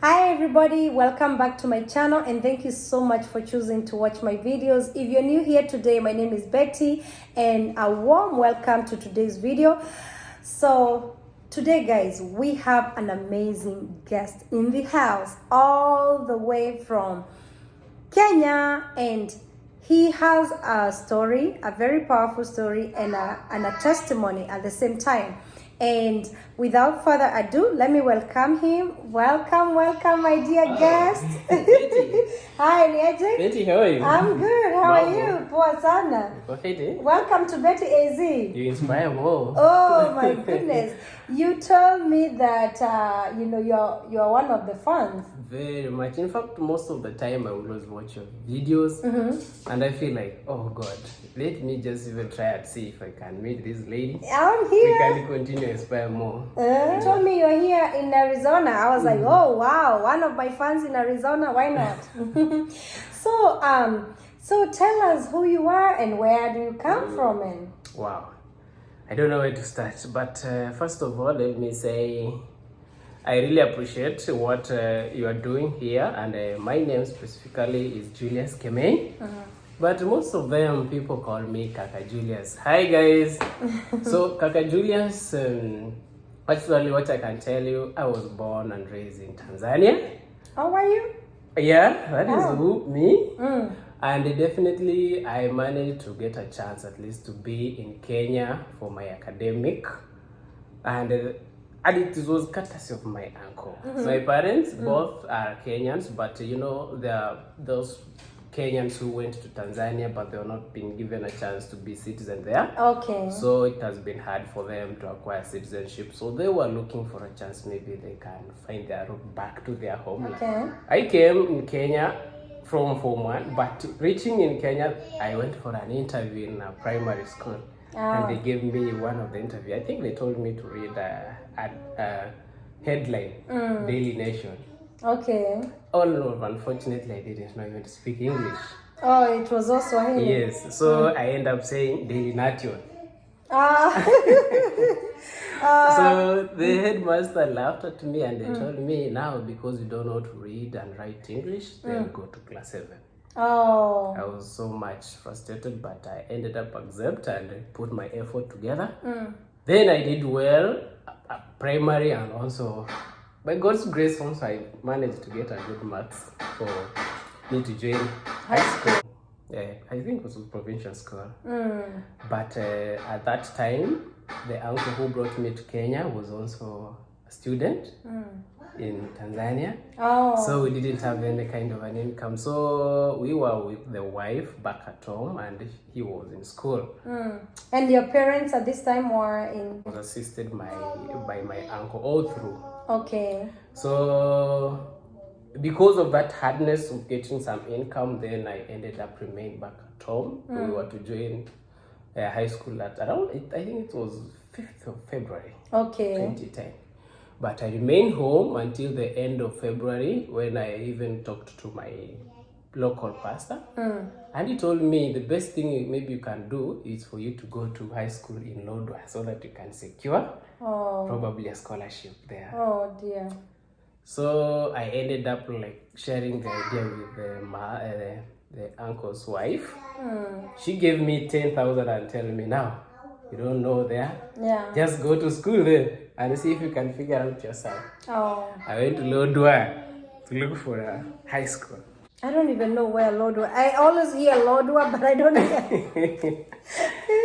Hi everybody, welcome back to my channel and thank you so much for choosing to watch my videos. If you're new here today, my name is Betty and a warm welcome to today's video. So today guys, we have an amazing guest in the house all the way from Kenya, and he has a story, a very powerful story and a testimony at the same time. And without further ado, let me welcome him. Welcome, my dear guest. Betty. Hi, Niaje. Betty, how are you? I'm good. How are you? Poa sana. Okay, Welcome to Betty AZ. you inspire more. Oh my goodness. You told me that you're one of the fans. Very much. In fact, most of the time I always watch your videos and I feel like, oh God, let me just even try and see if I can meet this lady. I'm We here. can continue to inspire more. You told me you're here in Arizona. I was like, oh wow, one of my fans in Arizona. Why not? So tell us who you are and where do you come from? And Wow. I don't know where to start, but first of all, let me say I really appreciate what you are doing here, and my name specifically is Julius Kemei. But most of them people call me Kaka Julius. Hi guys. So Kaka Julius, actually what I can tell you, I was born and raised in Tanzania. how are you? Yeah, that is me. Mm. And definitely I managed to get a chance at least to be in Kenya for my academic. And it was courtesy of my uncle. My parents both are Kenyans, but you know, there are those Kenyans who went to Tanzania, but they have not been given a chance to be citizen there. Okay. So it has been hard for them to acquire citizenship. So they were looking for a chance, maybe they can find their route back to their homeland. Okay. I came in Kenya from Form 1, but reaching in Kenya, I went for an interview in a primary school. And they gave me one of the interview. I think they told me to read a headline, Daily Nation. Okay. Oh no, unfortunately I didn't know even to speak English. Oh, it was also him. Yes, so I end up saying Daily Nation. So the headmaster laughed at me and they told me, now because you don't know to read and write English, then go to class 7. Oh. I was so much frustrated, but I ended up accept and put my effort together. Then I did well at primary, and also by God's grace also I managed to get a good marks for me to join high school. I think it was provincial school. But at that time, the uncle who brought me to Kenya was also a student in Tanzania. Oh. So we didn't have any kind of an income. So we were with the wife back at home and he was in school. And your parents at this time were in... I was assisted by my uncle all through. Okay. So because of that hardness of getting some income, then I ended up remaining back at home. We were to join high school at around, I think it was 5th of February, Okay. 2010. But I remained home until the end of February, when I even talked to my local pastor. And he told me the best thing maybe you can do is for you to go to high school in Lodwar so that you can secure probably a scholarship there. Oh dear. So I ended up like sharing the idea with the uncle's wife. She gave me 10,000 and tell me, now you don't know there, Yeah. just go to school there and see if you can figure out yourself. Oh. I went to Lodwar to look for a high school. I don't even know where Lodwar. I always hear Lodwar, but I don't hear.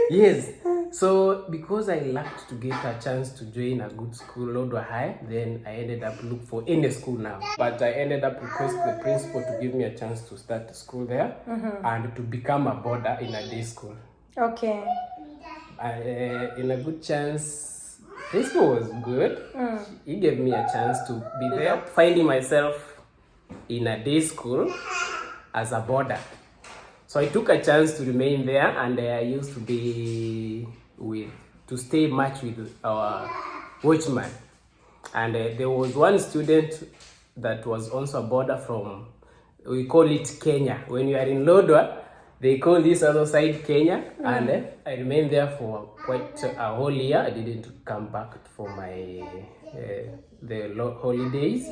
Yes. So because I lacked to get a chance to join a good school, Lodwar High, then I ended up look for any school now. But I ended up requesting the principal to give me a chance to start school there and to become a boarder in a day school. Okay. In a good chance, principal was good. He gave me a chance to be there, finding myself in a day school as a boarder. So I took a chance to remain there, and I used to be to stay much with our watchman. And there was one student that was also a boarder from, we call it Kenya. When you are in Lodwar, they call this other side Kenya. And I remained there for quite a whole year. I didn't come back for my the holidays,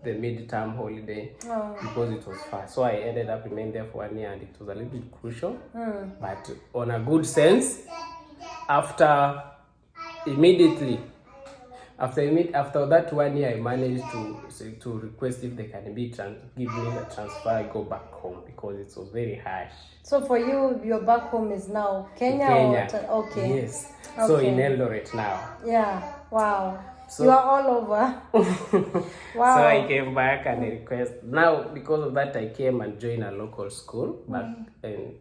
the midterm holiday, because it was far. So I ended up remaining there for 1 year, and it was a little bit crucial. But on a good sense, after that 1 year, I managed to request if they can give me the transfer. I go back home because it was very harsh. So for you, your back home is now Kenya? Okay. Yes. So in Eldoret now. Yeah. Wow. So, you are all over. Wow. So I came back and I request. Now, because of that, I came and joined a local school back, and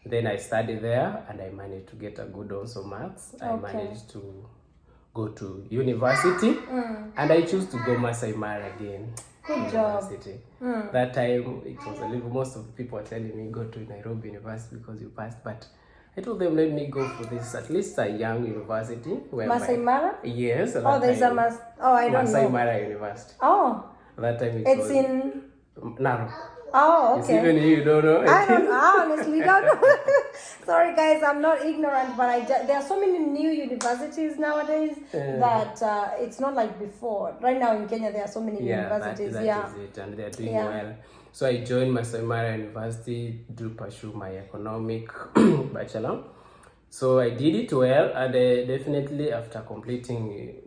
then I studied there, and I managed to get a good also marks. I managed to go to university, and I choose to go Masai Mara again. Good job. That time it was a little. Most of the people were telling me go to Nairobi University because you passed, but I told them let me go for this at least a young university. Masai Mara? Yes. There's a I don't know. Masai Mara University. Oh. That time it's in Narok. Oh, okay. It's even you don't know. I honestly don't know. Sorry guys, I'm not ignorant, but there are so many new universities nowadays that it's not like before. Right now in Kenya, there are so many universities. That is it, and they're doing well. So I joined Masai Mara University to pursue my economic bachelor. So I did it well, and definitely after completing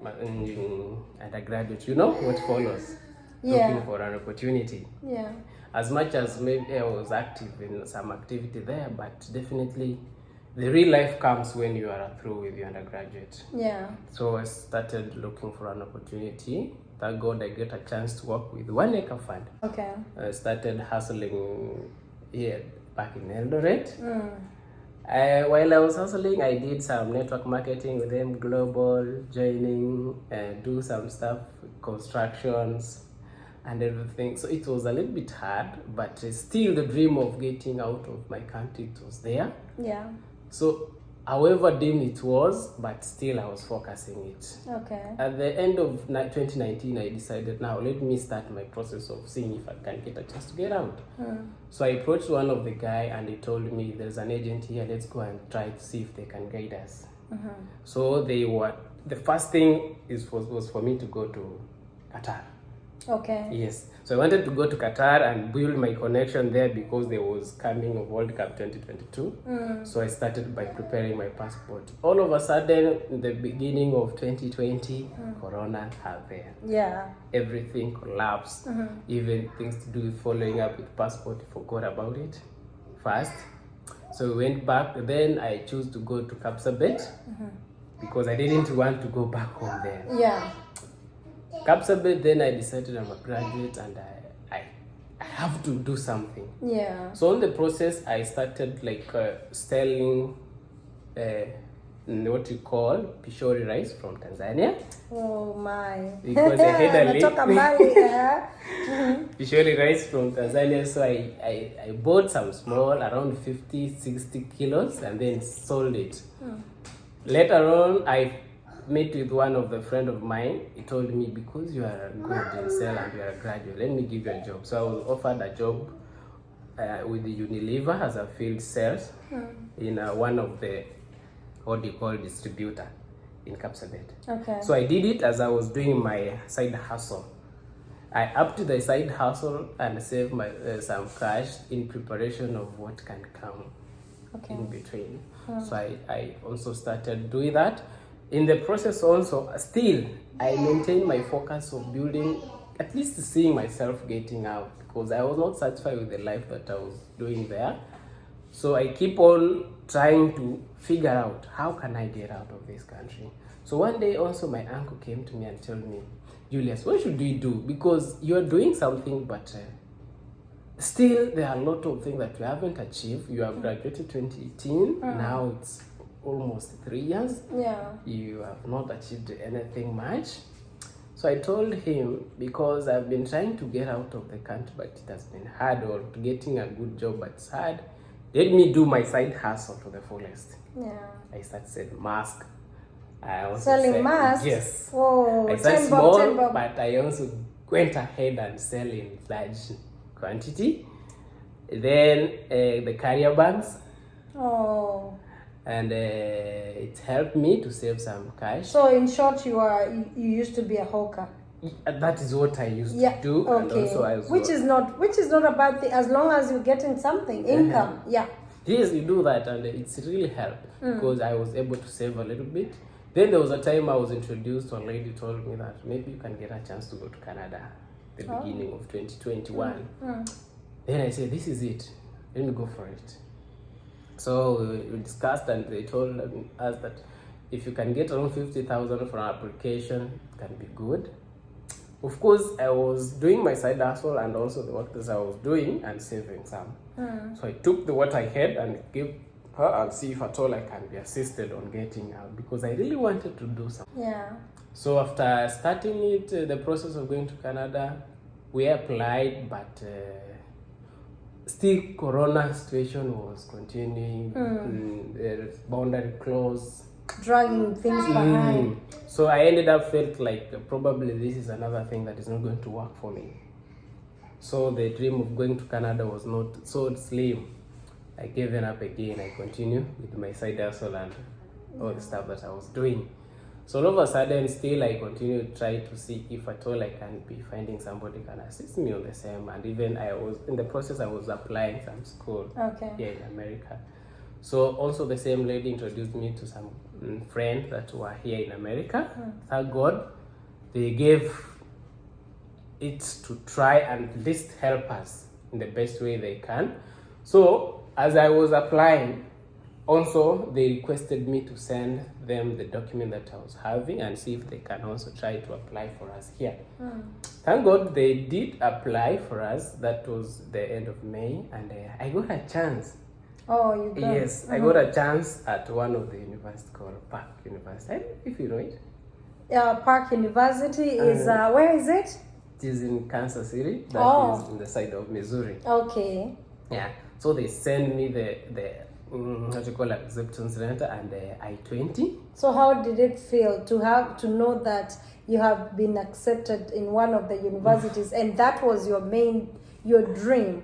undergraduate, you know what follows? Looking for an opportunity. Yeah. As much as maybe I was active in some activity there, but definitely the real life comes when you are through with your undergraduate. Yeah. So I started looking for an opportunity. Thank God I get a chance to work with One Acre Fund. Okay. I started hustling here back in Eldoret. While I was hustling, I did some network marketing with them, global, joining, do some stuff, constructions, and everything. So it was a little bit hard, but still the dream of getting out of my country, it was there. Yeah. So however dim it was, but still I was focusing it. Okay. At the end of 2019, I decided now let me start my process of seeing if I can get a chance to get out. So I approached one of the guy, and he told me there's an agent here, let's go and try to see if they can guide us. So the first thing was for me to go to Qatar. Okay. Yes. So I wanted to go to Qatar and build my connection there because there was coming of World Cup 2022. So I started by preparing my passport. All of a sudden, in the beginning of 2020, Corona happened. Yeah. Everything collapsed. Even things to do with following up with passport, I forgot about it first. So we went back. Then I chose to go to Kapsabet because I didn't want to go back home there. Yeah. Kapsabet, then I decided I'm a graduate and I have to do something. Yeah. So in the process, I started selling what you call pishori rice from Tanzania. Oh my. Because I had a pishori rice from Tanzania. So I bought some small, around 50, 60 kilos, and then sold it. Later on, I met with one of the friend of mine. He told me, because you are good in sell and you are a graduate, let me give you a job. So I was offered a job with the Unilever as a field sales in one of the distributor in Kapsabet. Okay. So I did it as I was doing my side hustle. I upped the side hustle and saved my some cash in preparation of what can come in between. So I also started doing that. In the process also, still, I maintained my focus of building, at least seeing myself getting out, because I was not satisfied with the life that I was doing there. So I keep on trying to figure out, how can I get out of this country? So one day also my uncle came to me and told me, Julius, what should we do? Because you are doing something, but still there are a lot of things that you haven't achieved. You have graduated 2018, now it's almost 3 years. Yeah. You have not achieved anything much. So I told him, because I've been trying to get out of the country, but it has been hard, or getting a good job, but it's hard. Let me do my side hustle to the fullest. Yeah. I started selling masks. Selling masks? Yes. Whoa. I started small, but I also went ahead and sell in large quantity. Then the carrier bags. Oh. And it helped me to save some cash. So in short, you used to be a hawker. That is what I used Yeah. to do. Okay. And also I was which is not a bad thing as long as you're getting something income. Yeah. Yes, you do that, and it's really helped because I was able to save a little bit. Then there was a time I was introduced to a lady who told me that maybe you can get a chance to go to Canada the beginning of 2021. Then I said, this is it. Let me go for it. So we discussed, and they told us that if you can get around 50,000 for an application, it can be good. Of course, I was doing my side hustle and also the work that I was doing and saving some. So I took what I had and gave her and see if at all I can be assisted on getting out because I really wanted to do something. Yeah. So after starting it, the process of going to Canada, we applied, but still Corona situation was continuing. The boundary closed. Dragging things behind. So I ended up felt like probably this is another thing that is not going to work for me. So the dream of going to Canada was not so slim. I gave it up again. I continued with my side hustle and all the stuff that I was doing. So all of a sudden, still I continue to try to see if at all I can be finding somebody can assist me on the same. And even I was in the process, I was applying some school here in America. So also the same lady introduced me to some friends that were here in America. Thank God, they gave it to try and at least help us in the best way they can. So as I was applying, also they requested me to send them the document that I was having and see if they can also try to apply for us here. Thank God they did apply for us. That was the end of May, and I got a chance. Oh, you got Yes, I got a chance at one of the universities called Park University. I don't know if you know it. Park University is where is it? It is in Kansas City. That is in the side of Missouri. Okay. Yeah. So they send me the what you call acceptance letter and the I-20. So how did it feel to know that you have been accepted in one of the universities and that was your dream?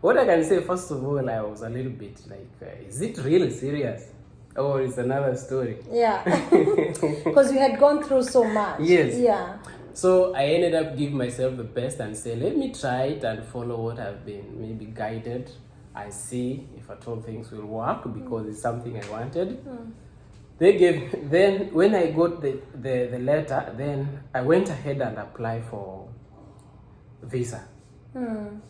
What I can say, first of all, I was a little bit like, is it really serious? Or is another story? Yeah. Because you had gone through so much. Yes. Yeah. So I ended up giving myself the best and say, let me try it and follow what I've been maybe guided. I see if at all things will work because it's something I wanted. Then when I got the letter, then I went ahead and applied for visa. And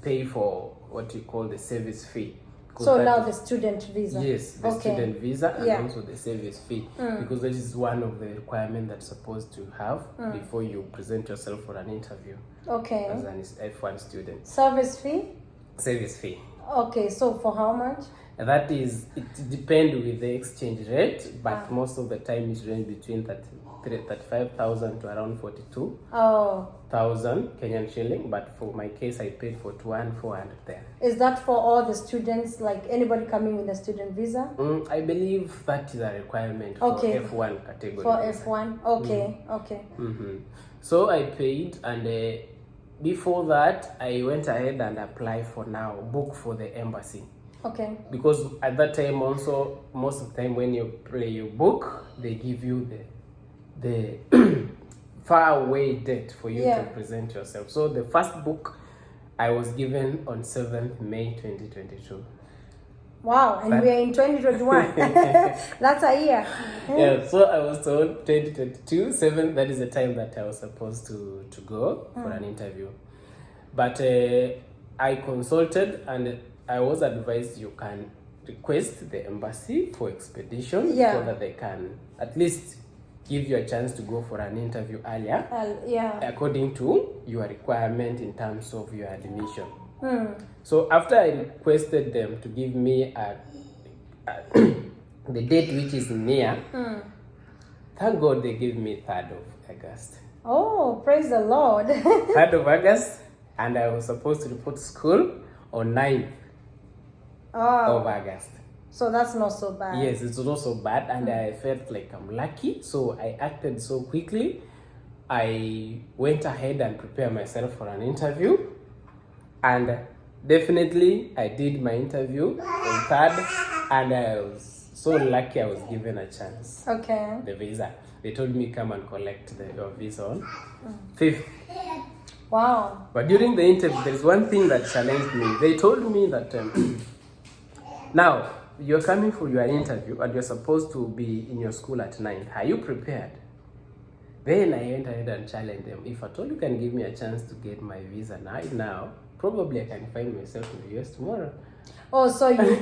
pay for what you call the service fee. So now the student visa. Yes, the student visa and Yeah. also the service fee. Because that is one of the requirements that's supposed to have before you present yourself for an interview Okay. as an F1 student. Service fee? Service fee. Okay, so for how much? And that is, it depends with the exchange rate, but most of the time it ranges between 35,000 to around 42,000 Kenyan shilling. But for my case, I paid for 2,400 there. Is that for all the students, like anybody coming with a student visa? I believe that is a requirement for F1 category. For F1? Okay, okay. So I paid, and before that, I went ahead and applied for book for the embassy. Okay. Because at that time also, most of the time when you play your book, they give you the far away date for you to present yourself. So the first book I was given on 7th May 2022. Wow, and we are in 2021. That's a year. Yeah, so I was told 2022, 7th, that is the time that I was supposed to go for an interview. But I consulted and I was advised you can request the embassy for expedition so that they can at least give you a chance to go for an interview earlier according to your requirement in terms of your admission. So after I requested them to give me the date which is near, thank God they gave me 3rd of August. Oh, praise the Lord. 3rd of August, and I was supposed to report to school on 9th of August. So that's not so bad. Yes, it's not so bad, and I felt like I'm lucky, so I acted so quickly. I went ahead and prepared myself for an interview, and definitely I did my interview on 3rd, and I was so lucky I was given a chance. Okay. The visa. They told me come and collect your visa on 5th. Wow. But during the interview, there is one thing that challenged me. They told me that now you're coming for your interview and you're supposed to be in your school at 9. Are you prepared? Then I went ahead and challenged them. If at all you can give me a chance to get my visa now, probably I can find myself in the US tomorrow. Oh, so you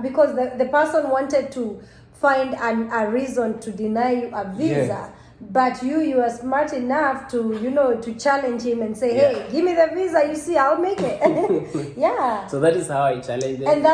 because the person wanted to find a reason to deny you a visa. Yes. But you are smart enough to, to challenge him and say, Yeah. hey, give me the visa, you see, I'll make it. Yeah. So that is how I challenged them. And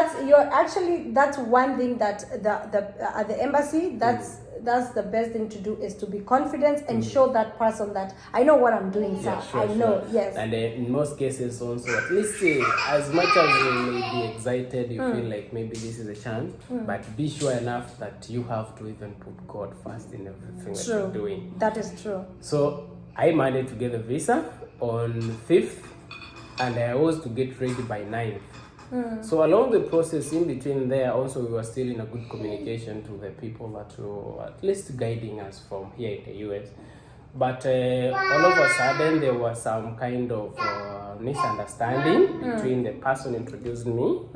that's one thing that the at the embassy, that's the best thing to do, is to be confident and show that person that I know what I'm doing, sir. Yeah, sure, I know, sure. yes. And in most cases also, at least as much as you may be excited, you feel like maybe this is a chance, but be sure enough that you have to even put God first in everything that you're doing. That is true. So I managed to get the visa on 5th, and I was to get ready by 9th. So along the process in between there, also we were still in a good communication to the people that were at least guiding us from here in the US. But all of a sudden there was some kind of misunderstanding between the person introducing me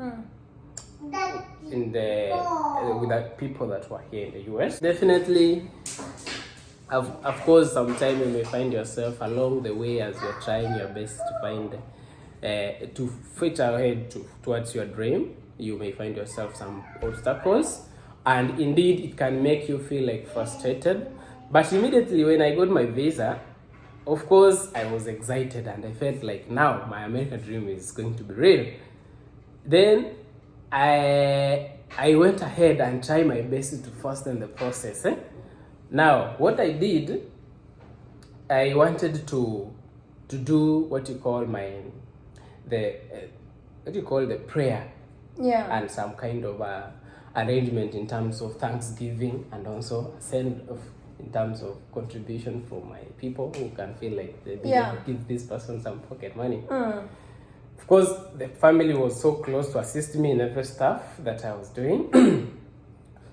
with the people that were here in the US. Definitely, of course, sometime you may find yourself along the way as you're trying your best to find to fit ahead towards your dream. You may find yourself some obstacles, and indeed it can make you feel like frustrated. But immediately when I got my visa, of course I was excited and I felt like now my American dream is going to be real. Then I went ahead and tried my best to fasten the process. Now what I did, I wanted to do what you call the prayer, and some kind of arrangement in terms of thanksgiving, and also send of in terms of contribution from my people who can feel like they give this person some pocket money. Of course, the family was so close to assist me in every stuff that I was doing.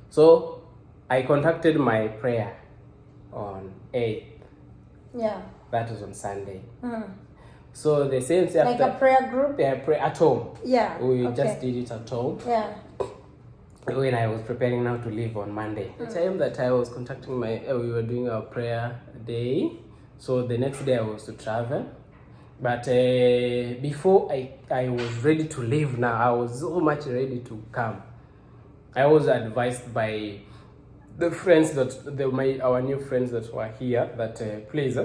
So I contacted my prayer on 8th. Yeah. That was on Sunday. So the same after, like a prayer group? Yeah, pray at home. Yeah. We just did it at home. Yeah. When I was preparing now to leave on Monday. The time that I was contacting we were doing our prayer day. So the next day I was to travel. But before I was ready to leave now, I was so much ready to come. I was advised by the friends our new friends that were here that please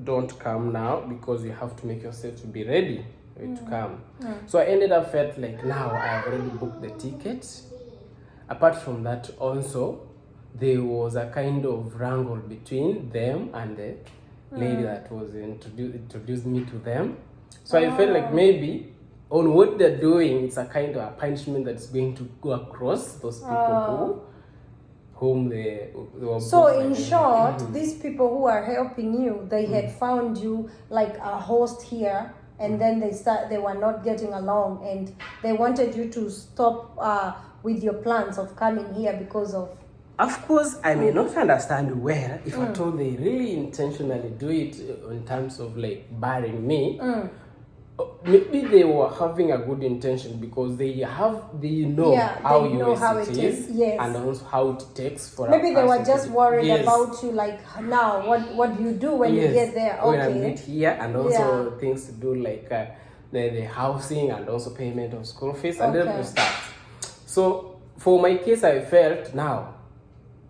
don't come now, because you have to make yourself to be ready to come. So I ended up felt like now I have already booked the ticket. Apart from that, also there was a kind of wrangle between them and the lady that was introduced me to them. So I felt like maybe on what they're doing, it's a kind of a punishment that's going to go across those people whom they were. So in short, these people who are helping you, they had found you like a host here, and then they were not getting along, and they wanted you to stop with your plans of coming here because of. Of course, I may not understand well if at all they really intentionally do it in terms of like barring me. Maybe they were having a good intention because they know how it is, yes. and also how it takes for. Maybe they were just worried about you, like now what do you do when you get there? Okay. When I get here, and also things to do like the housing and also payment of school fees and every stuff. So for my case, I felt now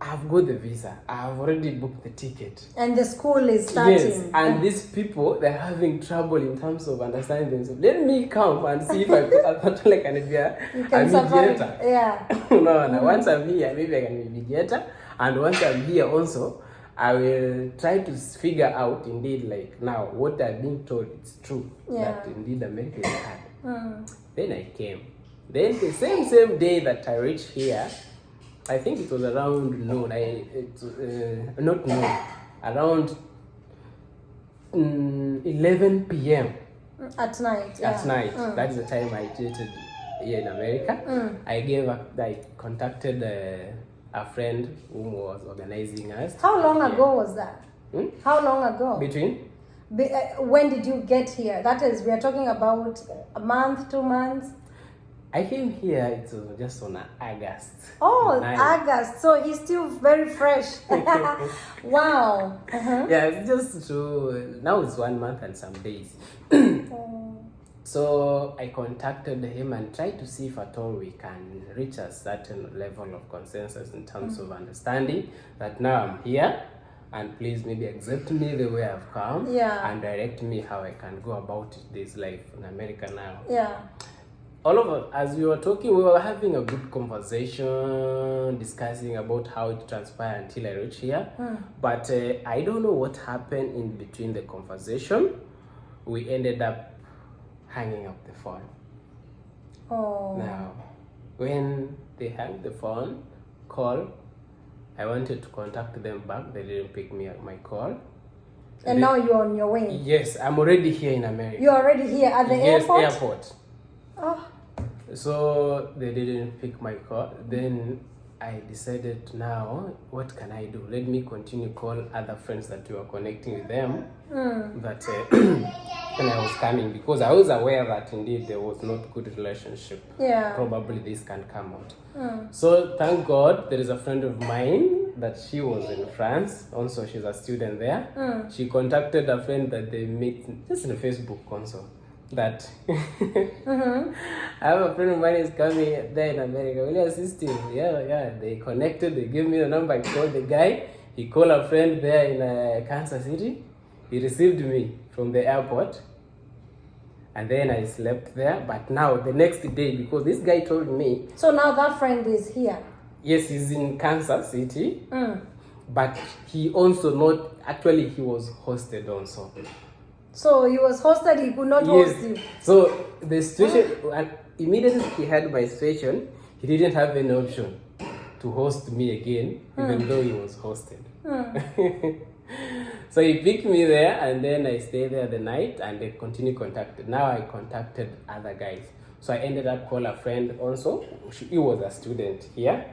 I've got the visa. I've already booked the ticket. And the school is starting. Yes, and these people, they're having trouble in terms of understanding themselves. Let me come and see if I can be a mediator. Yeah. No. Once I'm here, maybe I can be a mediator. And once I'm here also, I will try to figure out indeed, like now, what I've been told is true. That indeed America is hard. Then I came. Then the same day that I reached here, I think it was around noon. Not noon. Around 11 p.m. At night. At night. That's the time I dated here in America. I contacted a friend who was organizing us. How long ago was that? How long ago? Between? When did you get here? That is, we are talking about a month, 2 months? I came here, it was just on August. Oh, 9. August. So he's still very fresh. Wow. Yeah, it's just to, now it's 1 month and some days. So I contacted him and tried to see if at all we can reach a certain level of consensus in terms of understanding that now I'm here and please maybe accept me the way I've come and direct me how I can go about this life in America now. Yeah. All of us, as we were talking, we were having a good conversation, discussing about how it transpired until I reached here. But I don't know what happened in between the conversation. We ended up hanging up the phone. Oh. Now, when they hung the phone, call, I wanted to contact them back. They didn't pick me up my call. And now you're on your way? Yes, I'm already here in America. You're already here at the airport? Yes, airport. Oh. So they didn't pick my call. Then I decided, now what can I do? Let me continue call other friends that were connecting with them that when I was coming, because I was aware that indeed there was not good relationship. Yeah. Probably this can come out. So thank God there is a friend of mine that she was in France. Also she's a student there. She contacted a friend that they meet just in Facebook also. That I have a friend of mine is coming there in America. Will you assist him? Yeah. They connected. They gave me the number. I called the guy. He called a friend there in Kansas City. He received me from the airport. And then I slept there. But now the next day, because this guy told me. So now that friend is here? Yes, he's in Kansas City. But he also not, actually he was hosted also. So he was hosted, he could not host you. So the situation, and immediately he had my situation, he didn't have any option to host me again, even though he was hosted. So he picked me there, and then I stayed there the night, and they continued contacted. Now I contacted other guys. So I ended up calling a friend also. He was a student here.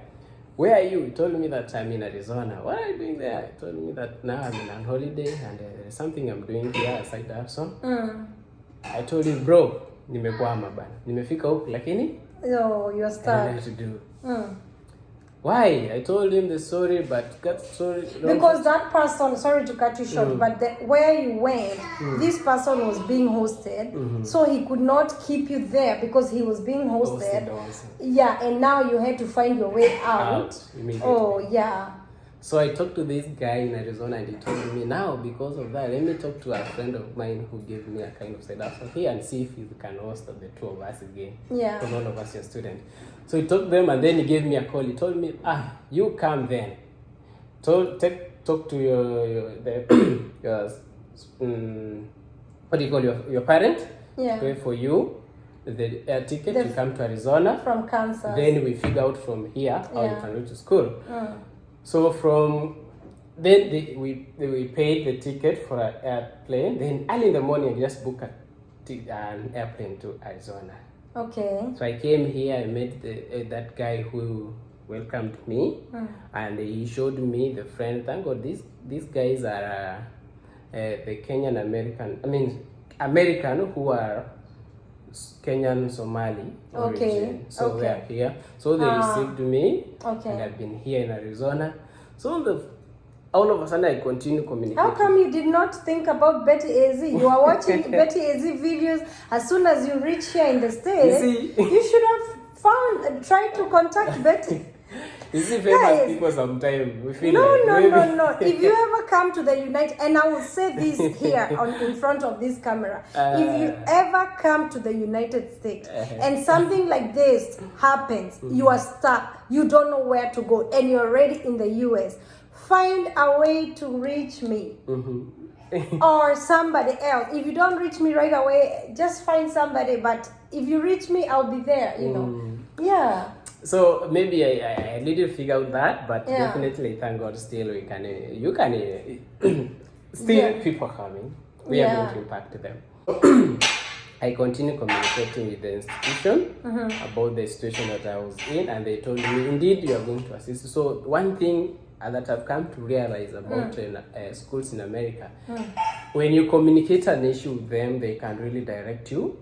Where are you? He told me that I'm in Arizona. What are you doing there? He told me that now I'm on holiday and there's something I'm doing here aside that. So I told him, bro, nimekwama bana. Nimefika huku lakini you're stuck. I don't know what to do. Why? I told him the story, but because that person, sorry to cut you short, but where you went, this person was being hosted, so he could not keep you there because he was being hosted. Yeah, and now you had to find your way out. Immediately. Oh, yeah. So I talked to this guy in Arizona, and he told me, now because of that, let me talk to a friend of mine who gave me a kind of side hustle here and see if he can host the two of us again. Yeah. Because all of us are students. So he talked to them, and then he gave me a call. He told me, you come then. Talk to your what do you call your parent? Yeah. Pay for you the air ticket to come to Arizona. From Kansas. Then we figure out from here how you can go to school. So from then we paid the ticket for an airplane. Then early in the morning, I just booked an airplane to Arizona. Okay. So I came here. I met that guy who welcomed me, and he showed me the friend. Thank God, these guys are the Kenyan American. I mean, American who are Kenyan Somali origin. So they are here. So they received me. Okay. And I've been here in Arizona. So all of a sudden I continue communicating. How come you did not think about Betty AZ? You are watching Betty AZ videos. As soon as you reach here in the States, you should have tried to contact Betty. You see, famous people sometimes we feel No. If you ever come to the United, and I will say this here in front of this camera, if you ever come to the United States and something like this happens, you are stuck, you don't know where to go, and you're already in the US, find a way to reach me. Or somebody else. If you don't reach me right away, just find somebody. But if you reach me, I'll be there, you know. Yeah. So maybe I didn't figure out that, but definitely, thank God, still you can still people coming. We are going to impact them. I continued communicating with the institution about the situation that I was in, and they told me, indeed, you are going to assist. So one thing that I've come to realize about schools in America, when you communicate an issue with them, they can really direct you.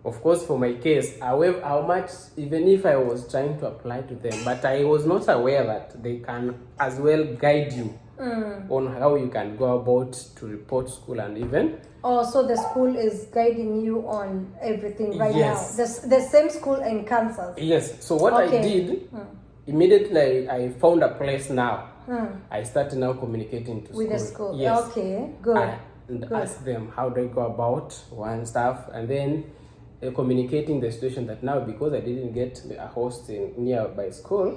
Of course, for my case, however, how much, even if I was trying to apply to them, but I was not aware that they can as well guide you on how you can go about to report school and even. Oh, so the school is guiding you on everything right Yes. now. The same school in Kansas. Yes. So what I did, immediately I found a place now. I started now communicating to With the school. Yes. Okay, good. And ask them how do I go about one stuff, and then communicating the situation that now, because I didn't get a host in nearby school,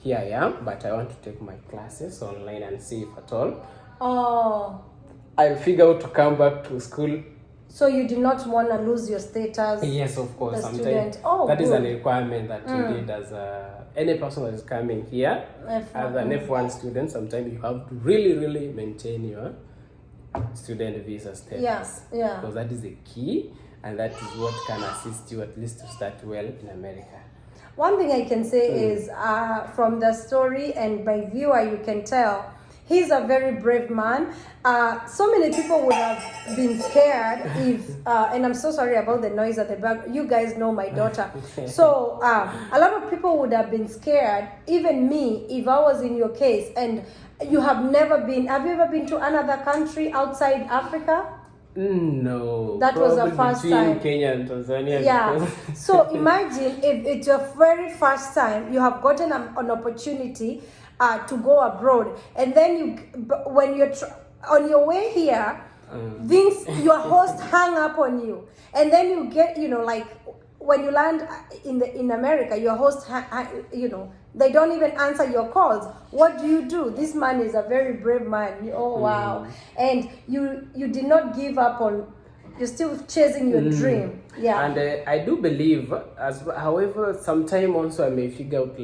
here I am, but I want to take my classes online and see if at all I'll figure out to come back to school. So you do not want to lose your status? Yes, of course. The Sometimes student. that is a requirement that you need as any person that is coming here as an F1 student. Sometimes you have to really maintain your student visa status. Yeah. Because that is the key, and that is what can assist you at least to start well in America. One thing I can say is from the story and by viewer, you can tell he's a very brave man. So many people would have been scared if, and I'm so sorry about the noise at the back. You guys know my daughter. So a lot of people would have been scared, even me, if I was in your case. And you have never been, have you ever been to another country outside Africa? No. That was the first between time. Kenya and Tanzania. Yeah. So imagine if it's your very first time, you have gotten an opportunity to go abroad, and then when you're on your way here, your host hang up on you, and then you get, like when you land in America, your host, they don't even answer your calls. What do? This man is a very brave man. Oh wow! And you did not give up on. You're still chasing your dream. Yeah. And I do believe, however, sometimes also I may figure out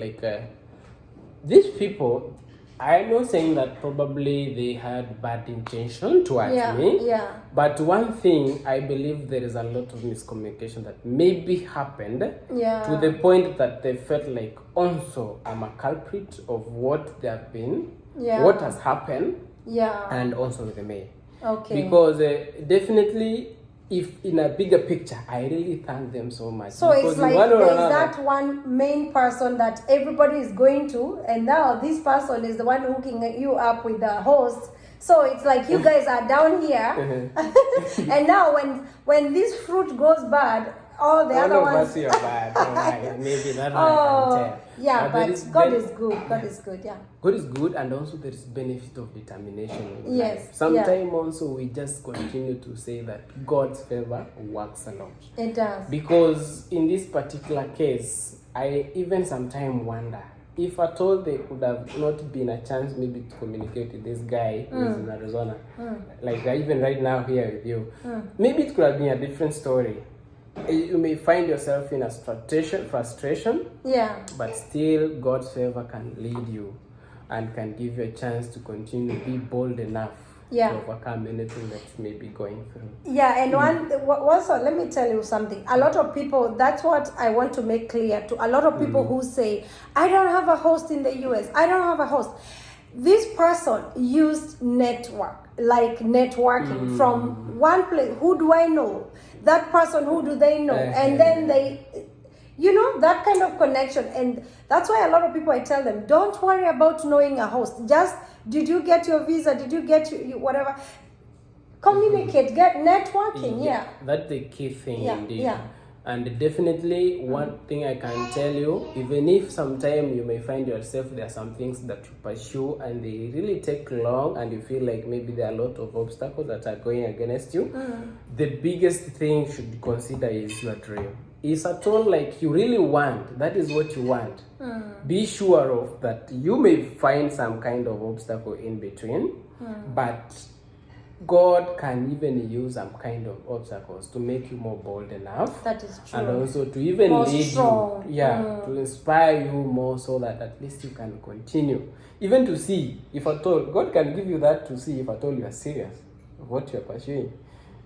these people. I'm not saying that probably they had bad intention towards me. Yeah. But one thing, I believe there is a lot of miscommunication that maybe happened to the point that they felt like also I'm a culprit of what they have been, what has happened, and also with the mail. Okay. Because definitely, if in a bigger picture, I really thank them so much. So it's like there's that one main person that everybody is going to, and now this person is the one hooking you up with the host. So it's like you guys are down here, and now when this fruit goes bad, all the other ones. All of us are bad. Maybe that one I can tell. Yeah, but God is good. God is good. Yeah. God is good, and also there is benefit of determination in life. Yes. Sometimes also we just continue to say that God's favor works a lot. It does. Because in this particular case, I even sometimes wonder if at all there could have not been a chance maybe to communicate with this guy who is in Arizona, like even right now here with you. Maybe it could have been a different story. You may find yourself in a frustration, but still God's favor can lead you and can give you a chance to continue to be bold enough to overcome anything that you may be going through. Yeah, and also let me tell you something. A lot of people, that's what I want to make clear to a lot of people who say, I don't have a host in the US. I don't have a host. This person used networking from one place. Who do I know? That person, who do they know? And then they, that kind of connection. And that's why a lot of people, I tell them, don't worry about knowing a host. Just, did you get your visa? Did you get whatever? Communicate, get networking, That's the key thing indeed. Yeah. And definitely one thing I can tell you, even if sometimes you may find yourself there are some things that you pursue and they really take long and you feel like maybe there are a lot of obstacles that are going against you, the biggest thing you should consider is your dream. Is at all like you really want, that is what you want. Be sure of that. You may find some kind of obstacle in between, but God can even use some kind of obstacles to make you more bold enough. That is true. And also to even more lead strong. you. To inspire you more so that at least you can continue. Even to see if at all, God can give you that to see if at all you are serious of what you are pursuing.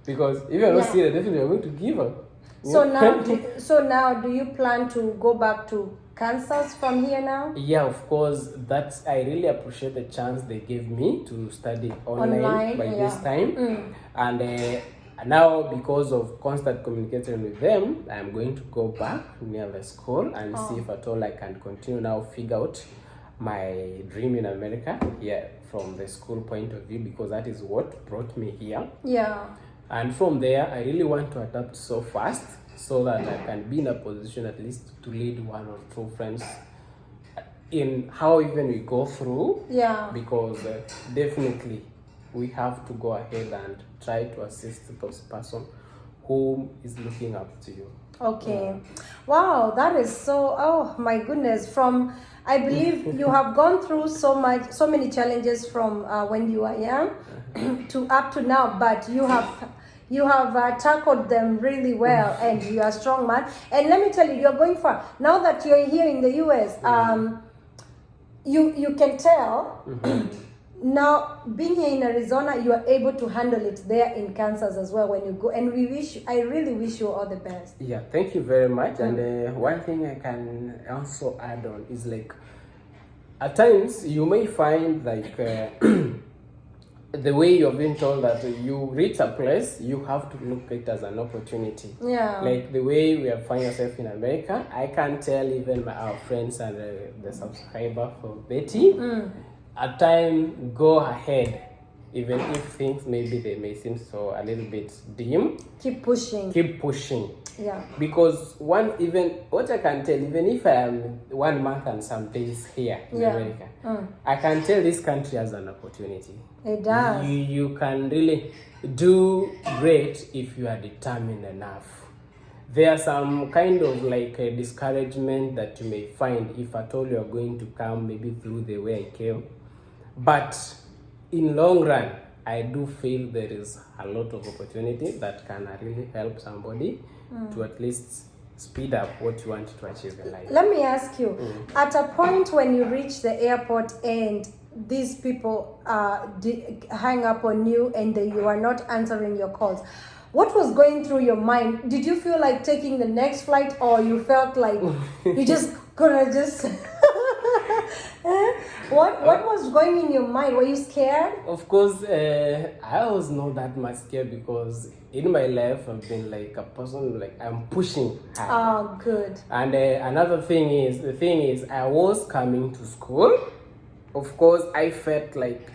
Because if you are not serious, definitely you are going to give up. So now, do you plan to go back to Kansas from here now? Yeah, of course. That's I really appreciate the chance they gave me to study online by this time, and now because of constant communication with them, I'm going to go back near the school and see if at all I can continue now figure out my dream in America. Yeah, from the school point of view, because that is what brought me here. Yeah. And from there, I really want to adapt so fast so that I can be in a position at least to lead one or two friends in how even we go through. Yeah. Because definitely we have to go ahead and try to assist those person who is looking up to you. Okay. Wow, that is so, oh my goodness. From, I believe you have gone through so many challenges from when you were young to up to now, but you have tackled them really well, and you are a strong man. And let me tell you, you're going far. Now that you're here in the US, you can tell now, being here in Arizona, you are able to handle it there in Kansas as well when you go. And I really wish you all the best. Yeah, thank you very much. And one thing I can also add on is like, at times you may find like the way you've been told that you reach a place, you have to look at it as an opportunity. Yeah. Like the way we have found ourselves in America, I can tell even our friends and the subscriber for Betty, at time go ahead, even if things maybe they may seem so a little bit dim. Keep pushing. Keep pushing. Yeah. Because what I can tell, even if I am 1 month and some days here in America, I can tell this country has an opportunity. It does. You can really do great if you are determined enough. There are some kind of like a discouragement that you may find if at all you are going to come maybe through the way I came. But in long run, I do feel there is a lot of opportunity that can really help somebody to at least speed up what you want to achieve in life. Let me ask you, at a point when you reach the airport and these people hang up on you and you are not answering your calls, what was going through your mind? Did you feel like taking the next flight, or you felt like you just gonna just what was going in your mind? Were you scared? Of course, I was not that much scared, because in my life I've been like a person like I'm pushing hard. Oh, good. And another thing is I was coming to school. Of course, I felt like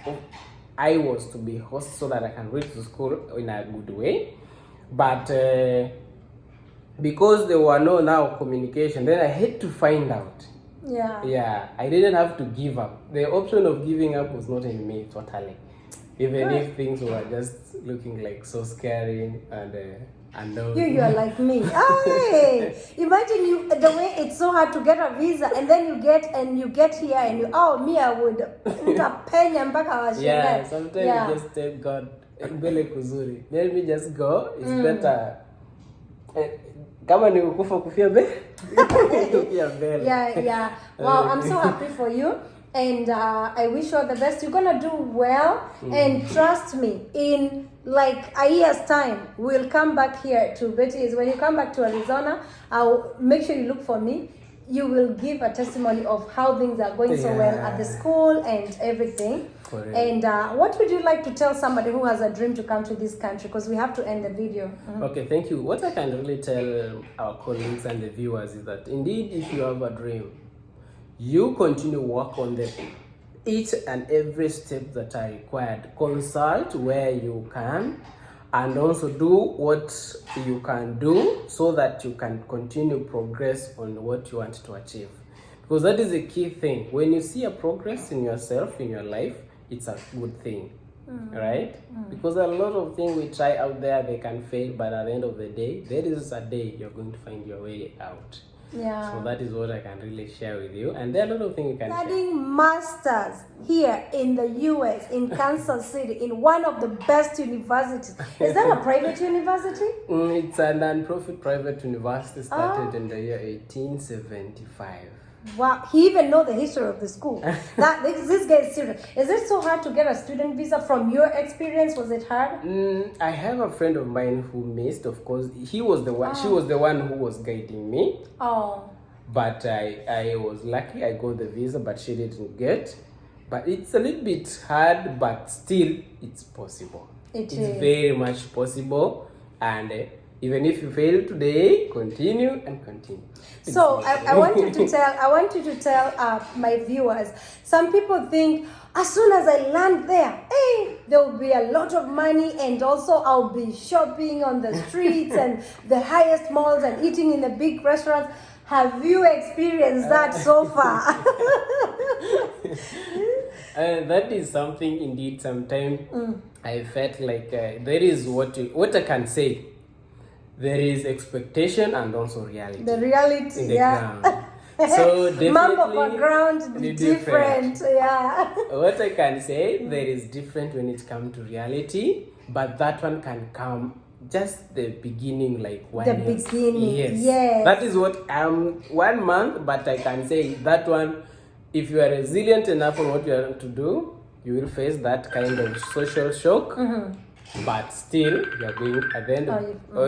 I was to be host so that I can reach to school in a good way. But because there were no now communication, then I had to find out. Yeah, I didn't have to give up. The option of giving up was not in me totally. Even if things were just looking like so scary and unknown. You are like me. Hey, imagine the way it's so hard to get a visa, and then you get here and I would yeah, sometimes you just tell God, let me just go. It's better. Kama ni ukufa kufia mbele. Yeah. Wow, I'm so happy for you. And I wish you all the best. You're gonna do well, and trust me, in like a year's time, we'll come back here to Betty's. When you come back to Arizona, I'll make sure you look for me. You will give a testimony of how things are going so well at the school and everything. Correct. And what would you like to tell somebody who has a dream to come to this country? Because we have to end the video. Okay, thank you. What I can really tell our colleagues and the viewers is that indeed, if you have a dream, you continue work on each and every step that are required. Consult where you can, and also do what you can do so that you can continue progress on what you want to achieve. Because that is a key thing. When you see a progress in yourself, in your life, it's a good thing, right? Because there are a lot of things we try out there, they can fail, but at the end of the day, there is a day you're going to find your way out. Yeah. So that is what I can really share with you. And there are a lot of things you can studying masters here in the US, in Kansas City, in one of the best universities. Is that a private university? It's a non-profit private university, started in the year 1875. Wow, he even know the history of the school. That this guy is serious. Is it so hard to get a student visa? From your experience, was it hard? I have a friend of mine who missed. Of course, he was the one. She was the one who was guiding me. Oh. But I was lucky. I got the visa, but she didn't get. But it's a little bit hard, but still, it's possible. It's very much possible, and even if you fail today, continue and continue. So I want you to tell my viewers. Some people think as soon as I land there, hey, there will be a lot of money, and also I'll be shopping on the streets and the highest malls and eating in the big restaurants. Have you experienced that so far? That is something indeed. Sometimes I felt like there is what I can say. There is expectation and also reality. The reality, in the yeah. ground. So definitely Mambo background different, yeah. What I can say, there is different when it comes to reality, but that one can come just the beginning, like 1 year. The beginning, yes. That is what 1 month, but I can say that one, if you are resilient enough on what you are to do, you will face that kind of social shock. But still, you're going at the end of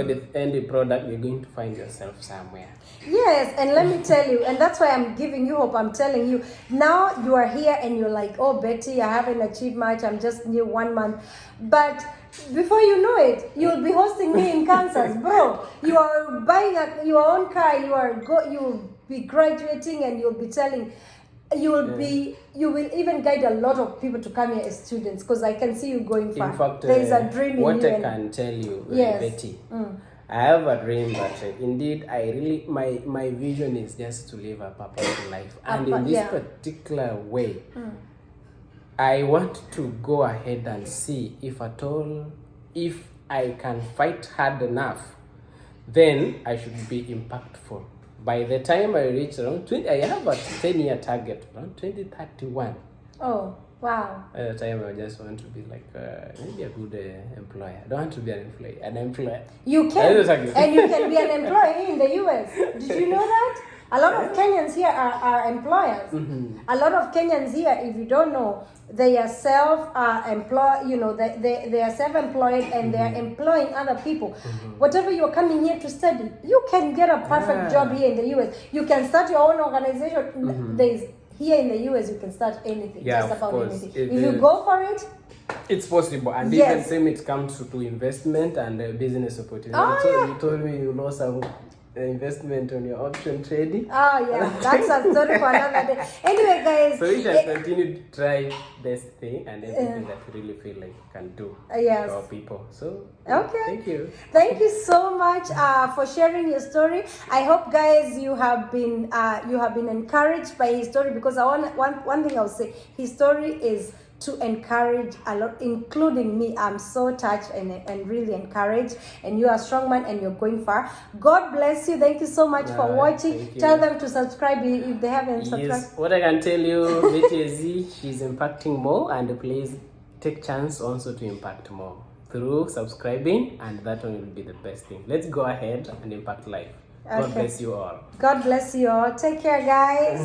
the end product, you're going to find yourself somewhere. Yes, and let me tell you, and that's why I'm giving you hope. I'm telling you, now you are here and you're like, oh, Betty, I haven't achieved much. I'm just new 1 month. But before you know it, you'll be hosting me in Kansas, bro. You are buying your own car. You'll be graduating, and you'll be telling. You will even guide a lot of people to come here as students, because I can see you going far. In fact, there is a dream in you. What I can tell you, Betty, I have a dream that indeed my vision is just to live a purposeful life, and in this particular way, I want to go ahead and see if I can fight hard enough, then I should be impactful. By the time I reach around 20, I have a 10-year target, around 2031. Oh, wow. By the time I just want to be like maybe a good employer. I don't want to be an employer. You can, and you can be an employee in the US. Did you know that? A lot of Kenyans here are employers. A lot of Kenyans here, if you don't know, they are self-employed, they are self-employed, and they are employing other people. Whatever you're coming here to study, you can get a perfect job here in the US. You can start your own organization. Here in the US, you can start anything, just about anything. If you go for it, it's possible. And even same it comes to investment and business opportunity. You told me you lost some investment on your option trading. Oh yeah, that's a story for another day. Anyway, guys, so we shall continue to try this thing and everything that we really feel like we can do for our people. So thank you so much for sharing your story. I hope, guys, you have been encouraged by his story, because one thing I'll say, his story is to encourage a lot, including me. I'm so touched and really encouraged, and you are a strong man and you're going far. God bless you. Thank you so much for watching. Tell them to subscribe if they haven't subscribed. Yes, what I can tell you, Betty, she's impacting more, and please take chance also to impact more through subscribing, and that one will be the best thing. Let's go ahead and impact life. God bless you all. God bless you all. Take care, guys.